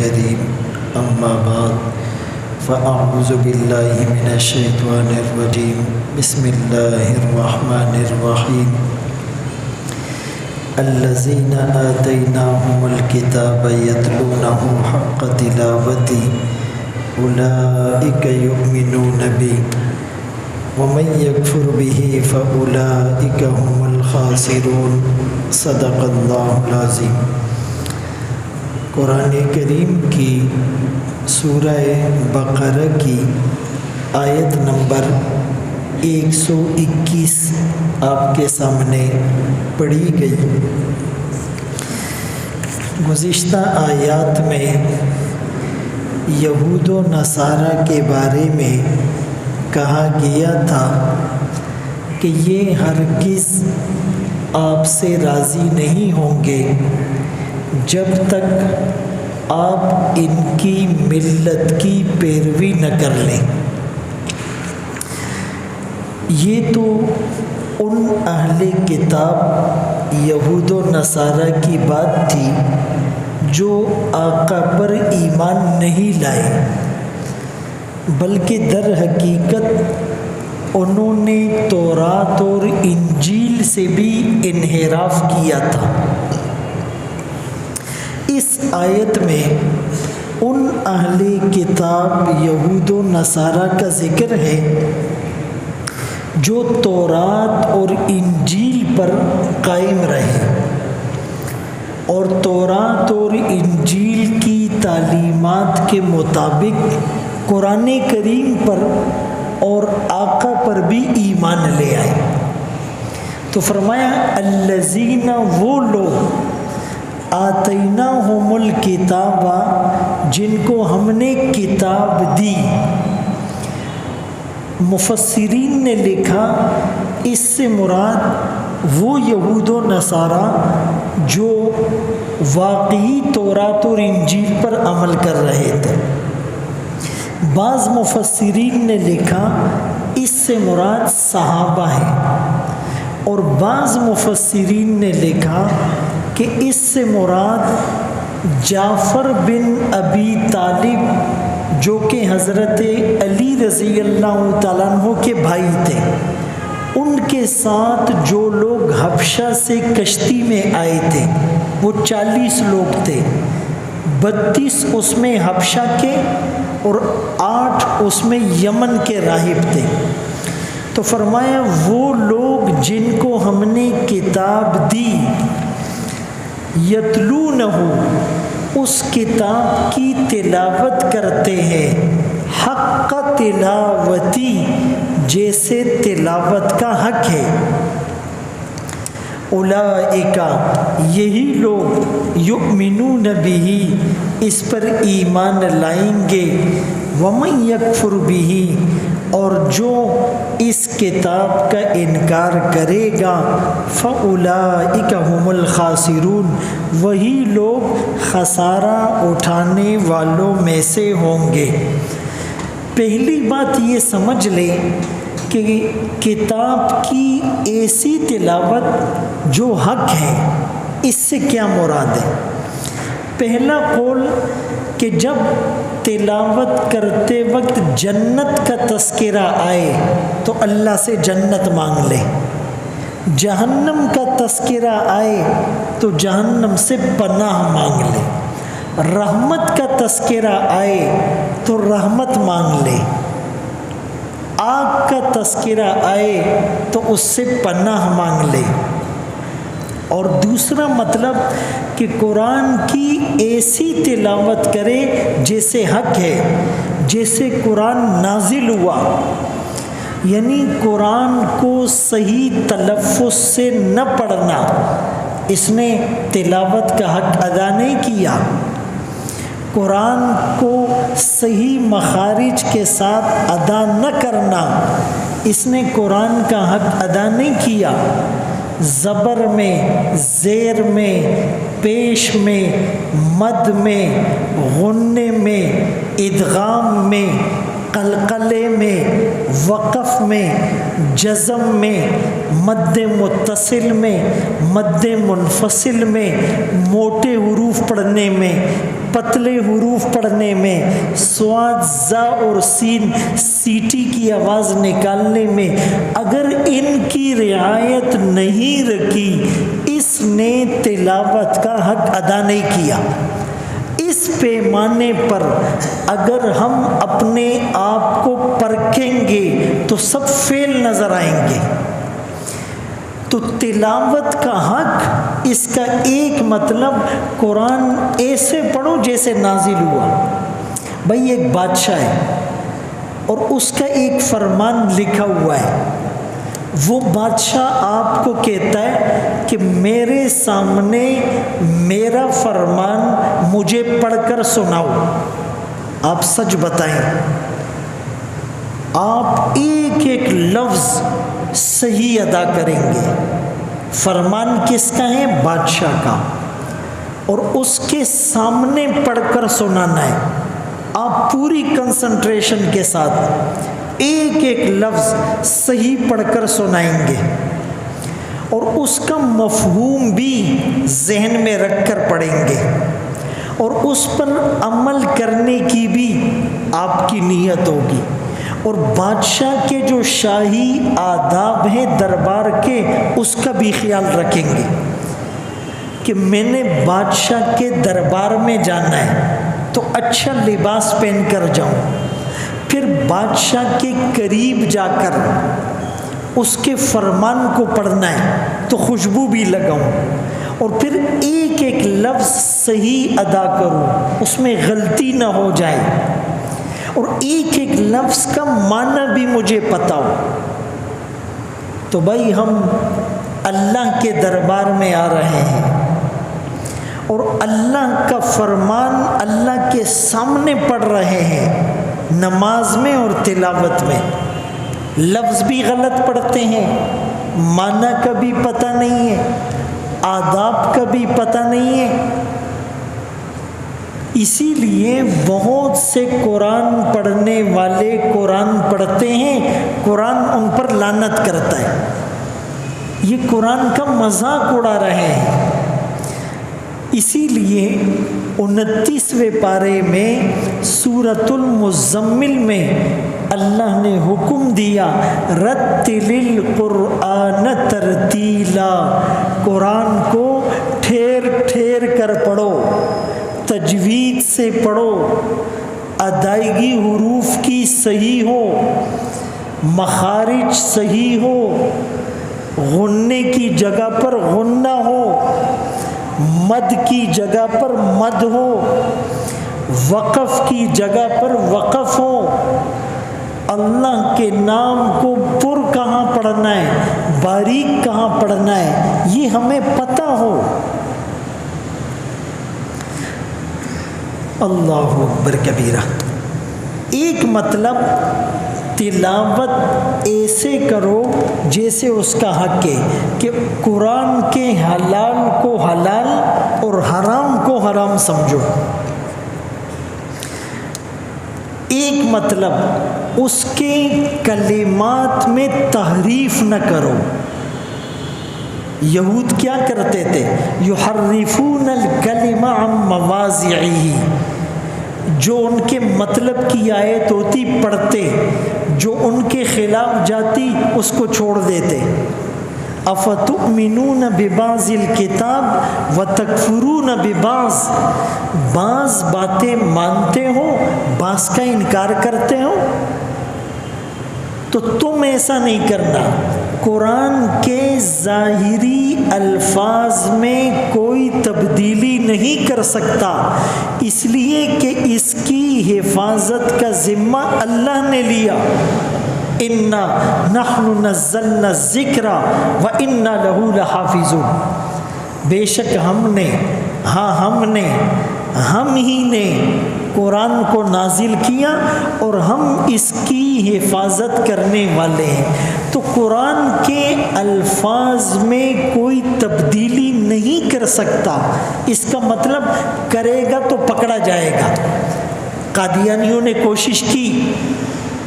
الكريم أما بعد فأعوذ بالله من الشيطان الرجيم بسم الله الرحمن الرحيم الذين آتيناهم الكتاب يتلونه حق تلاوته أولئك يؤمنون به ومن يكفر به فأولئك هم الخاسرون صدق اللہ العظیم۔ قرآن کریم کی سورہ بقرہ کی آیت نمبر 121 آپ کے سامنے پڑھی گئی۔ گزشتہ آیات میں یہود و نصارہ کے بارے میں کہا گیا تھا کہ یہ ہرگز آپ سے راضی نہیں ہوں گے جب تک آپ ان کی ملت کی پیروی نہ کر لیں۔ یہ تو ان اہل کتاب یہود و نصارہ کی بات تھی جو آقا پر ایمان نہیں لائے، بلکہ در حقیقت انہوں نے تورات اور انجیل سے بھی انحراف کیا تھا۔ اس آیت میں ان اہل کتاب یہود و نصارہ کا ذکر ہے جو تورات اور انجیل پر قائم رہے اور تورات اور انجیل کی تعلیمات کے مطابق قرآن کریم پر اور آقا پر بھی ایمان لے آئے۔ تو فرمایا الذین، وہ لوگ آتیناہم الکتاب، جن کو ہم نے کتاب دی۔ مفسرین نے لکھا اس سے مراد وہ یہود و نصارہ جو واقعی تورات اور انجیل پر عمل کر رہے تھے۔ بعض مفسرین نے لکھا اس سے مراد صحابہ ہیں، اور بعض مفسرین نے لکھا کہ اس سے مراد جعفر بن ابی طالب جو کہ حضرت علی رضی اللہ تعالیٰ عنہ کے بھائی تھے، ان کے ساتھ جو لوگ حبشہ سے کشتی میں آئے تھے وہ 40 لوگ تھے، 32 اس میں حبشہ کے اور 8 اس میں یمن کے راہب تھے۔ تو فرمایا وہ لوگ جن کو ہم نے کتاب دی، یتلونہ، اس کتاب کی تلاوت کرتے ہیں، حق تلاوتی، جیسے تلاوت کا حق ہے۔ اولئک، یہی لوگ، یؤمنون بہ، اس پر ایمان لائیں گے، ومن یکفر بہ، اور جو اس کتاب کا انکار کرے گا، فاولئک هم الخاسرون، وہی لوگ خسارہ اٹھانے والوں میں سے ہوں گے۔ پہلی بات یہ سمجھ لیں کہ کتاب کی ایسی تلاوت جو حق ہے، اس سے کیا مراد ہے؟ پہلا قول کہ جب تلاوت کرتے وقت جنت کا تذکرہ آئے تو اللہ سے جنت مانگ لے، جہنم کا تذکرہ آئے تو جہنم سے پناہ مانگ لے، رحمت کا تذکرہ آئے تو رحمت مانگ لے، آگ کا تذکرہ آئے تو اس سے پناہ مانگ لے۔ اور دوسرا مطلب کہ قرآن کی ایسی تلاوت کرے جیسے حق ہے، جیسے قرآن نازل ہوا، یعنی قرآن کو صحیح تلفظ سے نہ پڑھنا، اس نے تلاوت کا حق ادا نہیں کیا۔ قرآن کو صحیح مخارج کے ساتھ ادا نہ کرنا، اس نے قرآن کا حق ادا نہیں کیا۔ زبر میں، زیر میں، پیش میں، مد میں، غنّے میں، ادغام میں قلقلے میں، وقف میں، جزم میں، مد متصل میں، مد منفصل میں، موٹے حروف پڑھنے میں، پتلے حروف پڑھنے میں، صاد زا اور سین سیٹی کی آواز نکالنے میں اگر ان کی رعایت نہیں رکھی، اس نے تلاوت کا حق ادا نہیں کیا۔ اس پیمانے پر اگر ہم اپنے آپ کو پرکھیں گے تو سب فیل نظر آئیں گے۔ تو تلاوت کا حق، اس کا ایک مطلب قرآن ایسے پڑھو جیسے نازل ہوا۔ بھائی ایک بادشاہ ہے اور اس کا ایک فرمان لکھا ہوا ہے، وہ بادشاہ آپ کو کہتا ہے کہ میرے سامنے میرا فرمان مجھے پڑھ کر سناؤ۔ آپ سچ بتائیں، آپ ایک ایک لفظ صحیح ادا کریں گے۔ فرمان کس کا ہے؟ بادشاہ کا، اور اس کے سامنے پڑھ کر سنانا ہے۔ آپ پوری کنسنٹریشن کے ساتھ ایک ایک لفظ صحیح پڑھ کر سنائیں گے، اور اس کا مفہوم بھی ذہن میں رکھ کر پڑھیں گے، اور اس پر عمل کرنے کی بھی آپ کی نیت ہوگی۔ اور بادشاہ کے جو شاہی آداب ہیں دربار کے، اس کا بھی خیال رکھیں گے کہ میں نے بادشاہ کے دربار میں جانا ہے تو اچھا لباس پہن کر جاؤں، پھر بادشاہ کے قریب جا کر اس کے فرمان کو پڑھنا ہے تو خوشبو بھی لگاؤں، اور پھر ایک ایک لفظ صحیح ادا کروں، اس میں غلطی نہ ہو جائے، اور ایک ایک لفظ کا معنی بھی مجھے پتہ ہو۔ تو بھائی ہم اللہ کے دربار میں آ رہے ہیں اور اللہ کا فرمان اللہ کے سامنے پڑھ رہے ہیں، نماز میں اور تلاوت میں۔ لفظ بھی غلط پڑھتے ہیں، معنی کا بھی پتہ نہیں ہے، آداب کا بھی پتہ نہیں ہے۔ اسی لیے بہت سے قرآن پڑھنے والے قرآن پڑھتے ہیں، قرآن ان پر لعنت کرتا ہے، یہ قرآن کا مذاق اڑا رہے ہیں۔ اسی لیے 29ویں پارے میں سورۃ المزمل میں اللہ نے حکم دیا رتل القرآن ترتیلا، قرآن کو ٹھیر ٹھیر کر پڑھو، تجوید سے پڑھو، ادائیگی حروف کی صحیح ہو، مخارج صحیح ہو، غننے کی جگہ پر غنہ ہو، مد کی جگہ پر مد ہو، وقف کی جگہ پر وقف ہو، اللہ کے نام کو پر کہاں پڑھنا ہے، باریک کہاں پڑھنا ہے، یہ ہمیں پتہ ہو۔ اللہ اکبر کبیرہ۔ ایک مطلب تلاوت ایسے کرو جیسے اس کا حق ہے، کہ قرآن کے حلال کو حلال اور حرام کو حرام سمجھو۔ ایک مطلب اس کے کلمات میں تحریف نہ کرو۔ یہود کیا کرتے تھے؟ یحرفون الکلم عن مواضعہ، جو ان کے مطلب کی آیت ہوتی پڑھتے، جو ان کے خلاف جاتی اس کو چھوڑ دیتے۔ افتؤمنون ببعض الکتاب وتکفرون ببعض، بعض باتیں مانتے ہو بعض کا انکار کرتے ہو، تو تم ایسا نہیں کرنا۔ قرآن کے ظاہری الفاظ میں کوئی تبدیلی نہیں کر سکتا، اس لیے کہ اس کی حفاظت کا ذمہ اللہ نے لیا۔ انا نحن نزلنا الذکر وانا لہ لحافظون، بے شک ہم نے، ہم ہی نے قرآن کو نازل کیا اور ہم اس کی حفاظت کرنے والے ہیں۔ تو قرآن کے الفاظ میں کوئی تبدیلی نہیں کر سکتا، اس کا مطلب کرے گا تو پکڑا جائے گا۔ قادیانیوں نے کوشش کی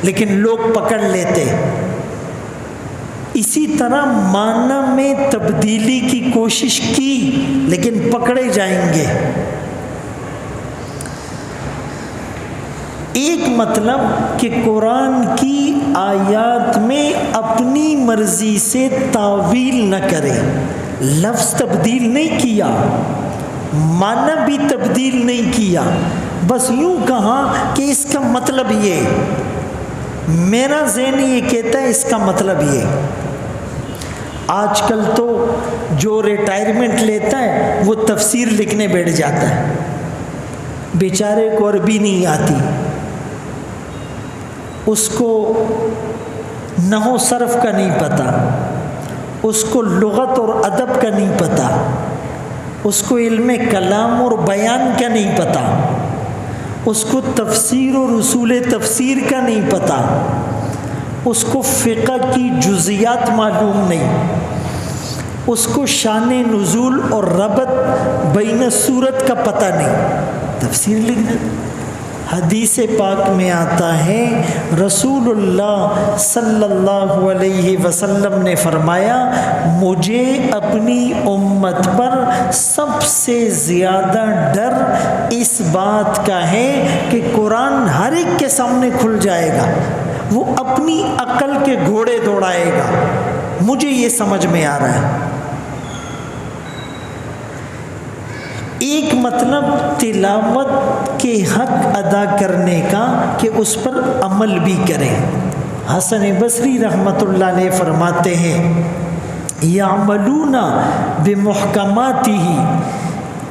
لیکن لوگ پکڑ لیتے. اسی طرح معنی میں تبدیلی کی کوشش کی لیکن پکڑے جائیں گے. ایک مطلب کہ قرآن کی آیات میں اپنی مرضی سے تعویل نہ کرے. لفظ تبدیل نہیں کیا، معنی بھی تبدیل نہیں کیا، بس یوں کہا کہ اس کا مطلب یہ، میرا ذہن یہ کہتا ہے اس کا مطلب یہ. آج کل تو جو ریٹائرمنٹ لیتا ہے وہ تفسیر لکھنے بیٹھ جاتا ہے، بیچارے کو عربی نہیں آتی، اس کو نحو صرف کا نہیں پتہ، اس کو لغت اور ادب کا نہیں پتہ، اس کو علم کلام اور بیان کا نہیں پتہ، اس کو تفسیر اور اصول تفسیر کا نہیں پتہ، اس کو فقہ کی جزیات معلوم نہیں، اس کو شان نزول اور ربط بین صورت کا پتہ نہیں، تفسیر لکھنا. حدیث پاک میں آتا ہے رسول اللہ صلی اللہ علیہ وسلم نے فرمایا مجھے اپنی امت پر سب سے زیادہ ڈر اس بات کا ہے کہ قرآن ہر ایک کے سامنے کھل جائے گا، وہ اپنی عقل کے گھوڑے دوڑائے گا. مجھے یہ سمجھ میں آ رہا ہے. ایک مطلب تلاوت کے حق ادا کرنے کا کہ اس پر عمل بھی کریں. حسن بصری رحمۃ اللہ علیہ فرماتے ہیں یعملون بمحکماتہ،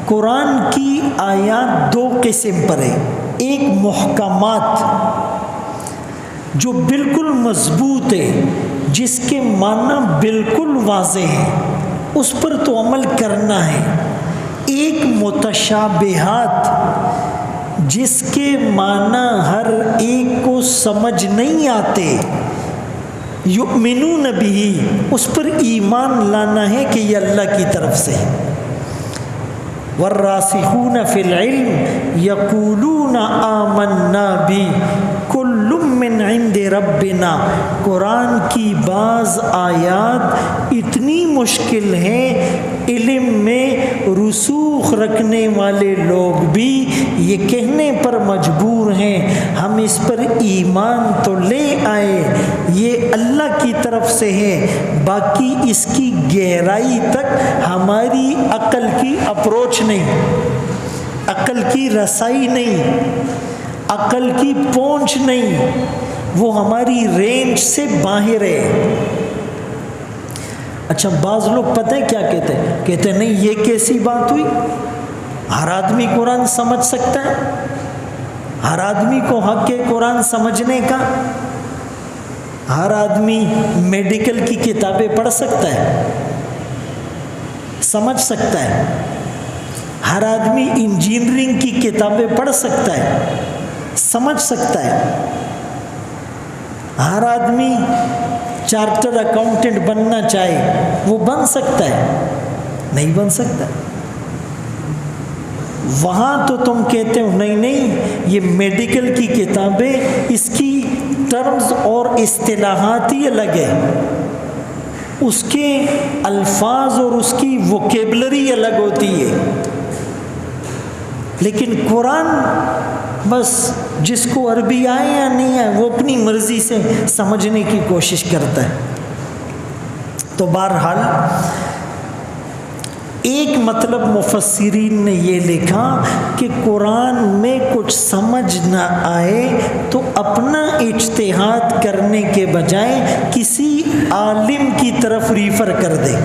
قرآن کی آیات دو قسم پر ہے. ایک محکمات جو بالکل مضبوط ہے، جس کے معنی بالکل واضح ہے، اس پر تو عمل کرنا ہے. ایک متشابہات جس کے معنی ہر ایک کو سمجھ نہیں آتے، یؤمنون بہ، اس پر ایمان لانا ہے کہ یہ اللہ کی طرف سے ہے. والراسخون فی العلم یقولون آمنا بہ کل من عند ربنا. قرآن کی بعض آیات اتنی مشکل ہیں، علم میں رسوخ رکھنے والے لوگ بھی یہ کہنے پر مجبور ہیں ہم اس پر ایمان تو لے آئے، یہ اللہ کی طرف سے ہے، باقی اس کی گہرائی تک ہماری عقل کی اپروچ نہیں، عقل کی رسائی نہیں، عقل کی پہنچ نہیں، وہ ہماری رینج سے باہر ہے. اچھا بعض لوگ پتہ ہے کیا کہتے ہیں؟ کہتے ہیں نہیں یہ کیسی بات ہوئی، ہر آدمی قرآن سمجھ سکتا ہے، ہر آدمی کو حق ہے قرآن سمجھنے کا، ہر آدمی میڈیکل کی کتابیں پڑھ سکتا ہے، سمجھ سکتا ہے، ہر آدمی انجینئرنگ کی کتابیں پڑھ سکتا ہے، سمجھ سکتا ہے، ہر آدمی چارٹر اکاؤنٹنٹ بننا چاہے وہ بن سکتا ہے، نہیں بن سکتا. وہاں تو تم کہتے ہو نہیں یہ میڈیکل کی کتابیں، اس کی ٹرمز اور اصطلاحات ہی الگ ہے، اس کے الفاظ اور اس کی ووکیبلری الگ ہوتی ہے. لیکن قرآن بس جس کو عربی آئے یا نہیں آئے وہ اپنی مرضی سے سمجھنے کی کوشش کرتا ہے. تو بہرحال ایک مطلب مفسرین نے یہ لکھا کہ قرآن میں کچھ سمجھ نہ آئے تو اپنا اجتہاد کرنے کے بجائے کسی عالم کی طرف ریفر کر دے،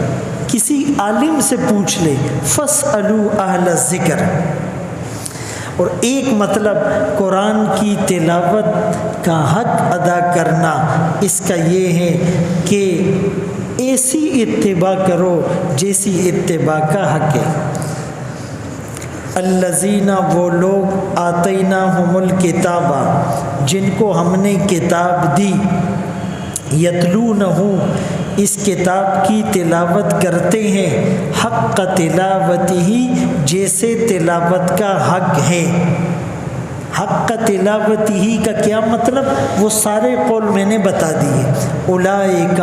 کسی عالم سے پوچھ لے، فاسألوا اہل الذکر. اور ایک مطلب قرآن کی تلاوت کا حق ادا کرنا، اس کا یہ ہے کہ ایسی اتباع کرو جیسی اتباع کا حق ہے. الذین، وہ لوگ، آتیناہم الکتاب، جن کو ہم نے کتاب دی، یتلونہ، اس کتاب کی تلاوت کرتے ہیں، حق تلاوتہ، جیسے تلاوت کا حق ہے. حق حق تلاوتہ کا کیا مطلب، وہ سارے قول میں نے بتا دیے۔ اولئک،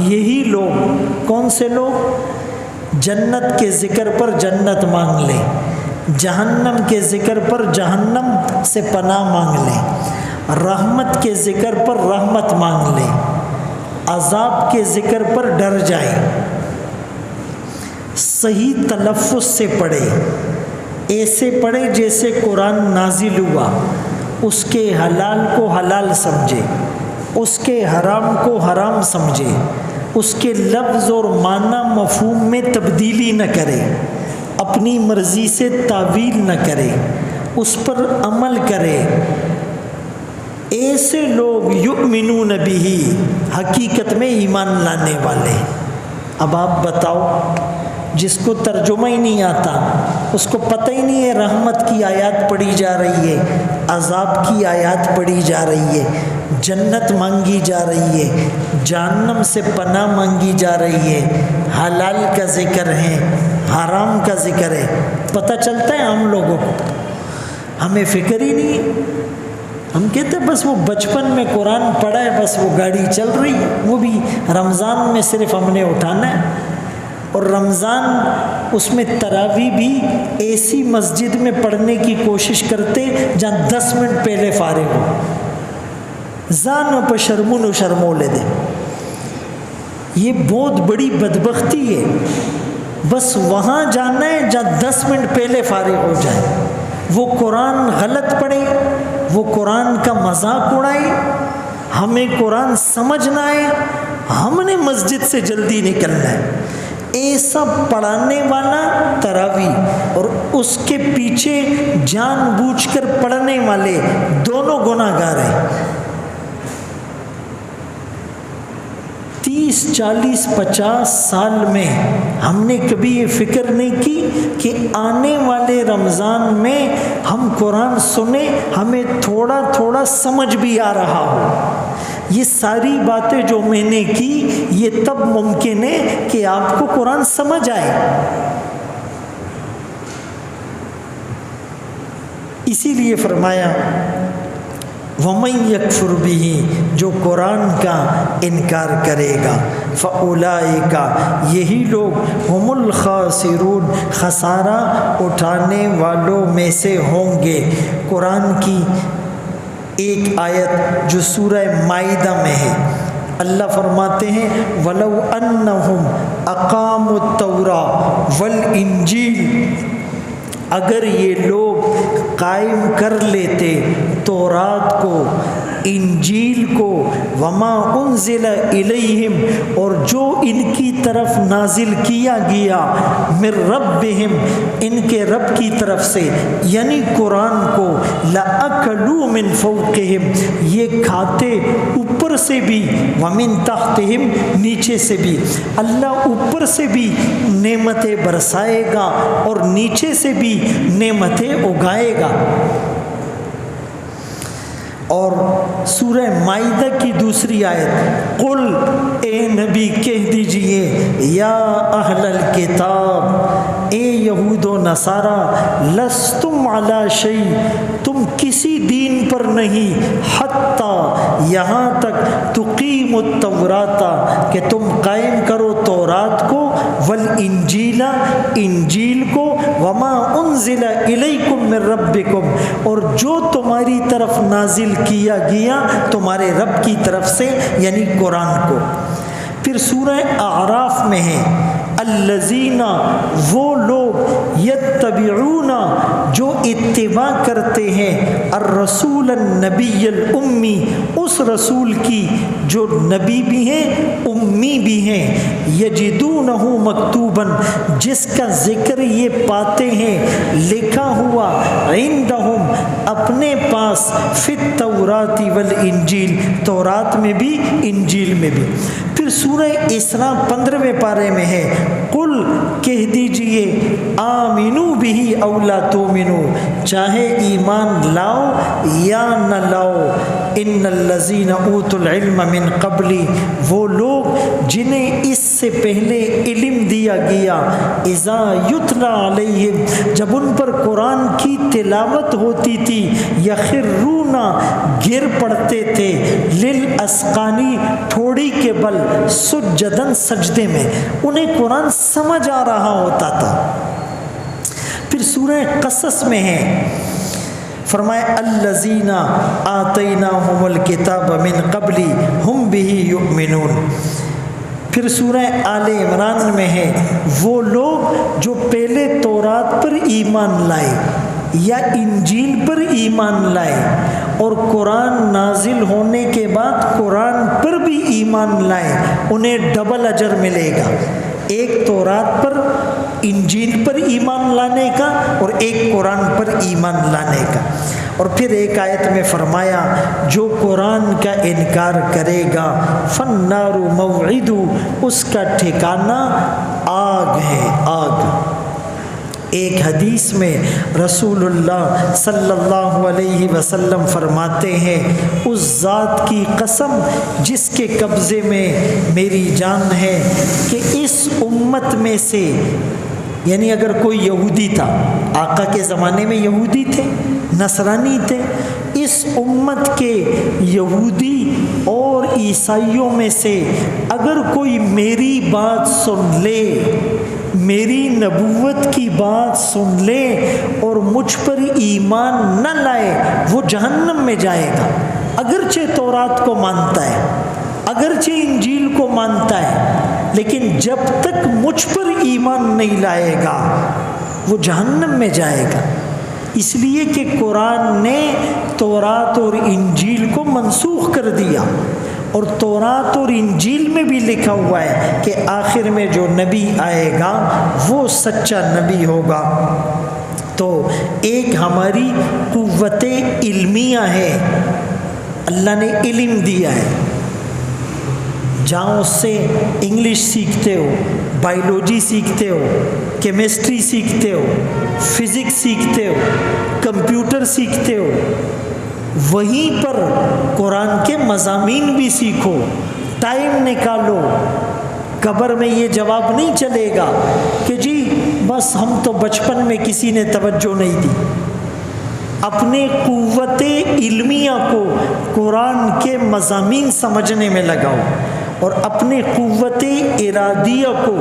یہی لوگ، کون سے لوگ؟ جنت کے ذکر پر جنت مانگ لیں، جہنم کے ذکر پر جہنم سے پناہ مانگ لیں، رحمت کے ذکر پر رحمت مانگ لیں، عذاب کے ذکر پر ڈر جائیں، صحیح تلفظ سے پڑھے، ایسے پڑھے جیسے قرآن نازل ہوا، اس کے حلال کو حلال سمجھے، اس کے حرام کو حرام سمجھے، اس کے لفظ اور معنی مفہوم میں تبدیلی نہ کرے، اپنی مرضی سے تعویل نہ کرے، اس پر عمل کرے۔ ایسے لوگ یؤمنون بہ، حقیقت میں ایمان لانے والے۔ اب آپ بتاؤ، جس کو ترجمہ ہی نہیں آتا، اس کو پتہ ہی نہیں ہے رحمت کی آیات پڑھی جا رہی ہے، عذاب کی آیات پڑھی جا رہی ہے، جنت مانگی جا رہی ہے، جہنم سے پناہ مانگی جا رہی ہے، حلال کا ذکر ہے، حرام کا ذکر ہے، پتہ چلتا ہے ہم لوگوں کو؟ ہمیں فکر ہی نہیں ہے۔ ہم کہتے ہیں بس وہ بچپن میں قرآن پڑھا ہے، بس وہ گاڑی چل رہی ہے، وہ بھی رمضان میں صرف ہم نے اٹھانا ہے، اور رمضان اس میں تراویح بھی ایسی مسجد میں پڑھنے کی کوشش کرتے جہاں 10 منٹ پہلے فارغ ہو، زانو پہ شرمون و شرمولے دے۔ یہ بہت بڑی بدبختی ہے، بس وہاں جانا ہے جہاں 10 منٹ پہلے فارغ ہو جائے، وہ قرآن غلط پڑھے، وہ قرآن کا مذاق اڑائے، ہمیں قرآن سمجھنا ہے، ہم نے مسجد سے جلدی نکلنا ہے۔ ایسا پڑھانے والا تراویح اور اس کے پیچھے جان بوجھ کر پڑھنے والے دونوں گناہ گار ہیں۔ 30 40 50 سال میں ہم نے کبھی یہ فکر نہیں کی کہ آنے والے رمضان میں ہم قرآن سنیں، ہمیں تھوڑا تھوڑا سمجھ بھی آ رہا ہو۔ یہ ساری باتیں جو میں نے کی، یہ تب ممکن ہے کہ آپ کو قرآن سمجھ آئے۔ اسی لیے فرمایا وَمَن يَكْفُرْ بِهِ، جو قرآن کا انکار کرے گا، فَأُولَئِكَ، یہی لوگ هُمُ الْخَاسِرُونَ، خسارہ اٹھانے والوں میں سے ہوں گے۔ قرآن کی ایک آیت جو سورہ مائدہ میں ہے، اللہ فرماتے ہیں وَلَوْ أَنَّهُمْ أَقَامُوا التَّوْرَاةَ وَالْإِنْجِيلَ، اگر یہ لوگ قائم کر لیتے تورات کو، انجیل کو، وما انزل الیہم، اور جو ان کی طرف نازل کیا گیا، من ربہم، ان کے رب کی طرف سے، یعنی قرآن کو، لَأَكَلُوا مِن فَوْقِهِمْ، یہ کھاتے اوپر سے بھی، وَمِن تَحْتِهِمْ، نیچے سے بھی۔ اللہ اوپر سے بھی نعمتیں برسائے گا اور نیچے سے بھی نعمتیں اگائے گا۔ اور سورہ مائدہ کی دوسری آیت، قل، اے نبی کہہ دیجئے، یا اہل الکتاب، اے یہود و نصارہ، لستم علی شیء، تم کسی دین پر نہیں، حتی، یہاں تک، تقیم التوراۃ، کہ تم قائم کرو تورات کو، والانجیل، انجیل کو، وما انزل الیکم من ربکم، اور جو تمہاری طرف نازل کیا گیا تمہارے رب کی طرف سے، یعنی قرآن کو۔ پھر سورہ اعراف میں ہے الذین، وہ لوگ، یتبعون، جو اتباع کرتے ہیں، الرسول النبی الامی، اس رسول کی جو نبی بھی ہیں، امی بھی ہیں، یجدونہ مکتوبا، جس کا ذکر یہ پاتے ہیں لکھا ہوا، عندہم، اپنے پاس، فی التوراۃ والانجیل، تورات میں بھی انجیل میں بھی۔ پھر سورہ اسراء 15ویں پارے میں ہے قل، کہہ دیجئے، آمنو بھی او لا تؤمنو، چاہے ایمان لاؤ یا نہ لاؤ، ان الذین اوتوا العلم من قبلی، وہ لوگ جنہیں اس سے پہلے علم دیا گیا، اذا یتلی علیہم، جب ان پر قرآن کی تلاوت ہوتی تھی، یخرون، گر پڑتے تھے، للاذقانی، ٹھوڑی کے بل، سجدن، سجدے میں، انہیں قرآن سمجھ آ رہا ہوتا تھا۔ پھر سورہ قصص میں ہے، فرمایا الذین آتیناہم الکتاب من قبل ہم بہ یؤمنون۔ پھر سورہ آل عمران میں ہے، وہ لوگ جو پہلے تورات پر ایمان لائے یا انجیل پر ایمان لائے اور قرآن نازل ہونے کے بعد قرآن پر بھی ایمان لائے، انہیں ڈبل اجر ملے گا، ایک تورات پر انجیل پر ایمان لانے کا اور ایک قرآن پر ایمان لانے کا۔ اور پھر ایک آیت میں فرمایا جو قرآن کا انکار کرے گا فالنار موعد، اس کا ٹھکانہ آگ ہے، آگ۔ ایک حدیث میں رسول اللہ صلی اللہ علیہ وسلم فرماتے ہیں، اس ذات کی قسم جس کے قبضے میں میری جان ہے کہ اس امت میں سے، یعنی اگر کوئی یہودی تھا، آقا کے زمانے میں یہودی تھے، نصرانی تھے، اس امت کے یہودی اور عیسائیوں میں سے اگر کوئی میری بات سن لے، میری نبوت کی بات سن لے اور مجھ پر ایمان نہ لائے، وہ جہنم میں جائے گا، اگرچہ تورات کو مانتا ہے، اگرچہ انجیل کو مانتا ہے، لیکن جب تک مجھ پر ایمان نہیں لائے گا وہ جہنم میں جائے گا۔ اس لیے کہ قرآن نے تورات اور انجیل کو منسوخ کر دیا، اور تورات اور انجیل میں بھی لکھا ہوا ہے کہ آخر میں جو نبی آئے گا وہ سچا نبی ہوگا۔ تو ایک ہماری قوت علمیہ ہے، اللہ نے علم دیا ہے، جہاں اس سے انگلش سیکھتے ہو، بائیولوجی سیکھتے ہو، کیمسٹری سیکھتے ہو، فزکس سیکھتے ہو، کمپیوٹر سیکھتے ہو، وہیں پر قرآن کے مضامین بھی سیکھو، ٹائم نکالو۔ قبر میں یہ جواب نہیں چلے گا کہ جی بس ہم تو بچپن میں کسی نے توجہ نہیں دی۔ اپنے قوت علمیہ کو قرآن کے مضامین سمجھنے میں لگاؤ، اور اپنے قوت ارادیہ کو،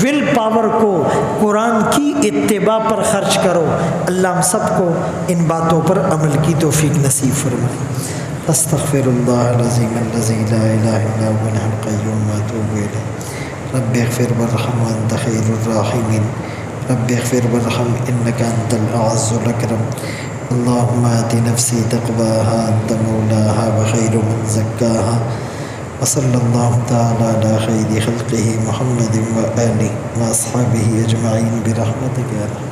ول پاور کو قرآن کی اتباع پر خرچ کرو۔ اللہ ہم سب کو ان باتوں پر عمل کی توفیق نصیب فرمائے۔ استغفر اللہ العظیم الذی لا الہ الا هو الحی القیوم واتوب الیہ۔ رب اغفر وارحم وانت خیر الراحمین۔ رب اغفر وارحم انک انت الاعز الاکرم۔ اللہم آت نفسی تقواها انت مولاها وخیر من زکاها۔ وصلی اللہ تعالی علی خیر خلقہ محمد وآلہ واصحابہ اجمعین برحمتک یا رحمن۔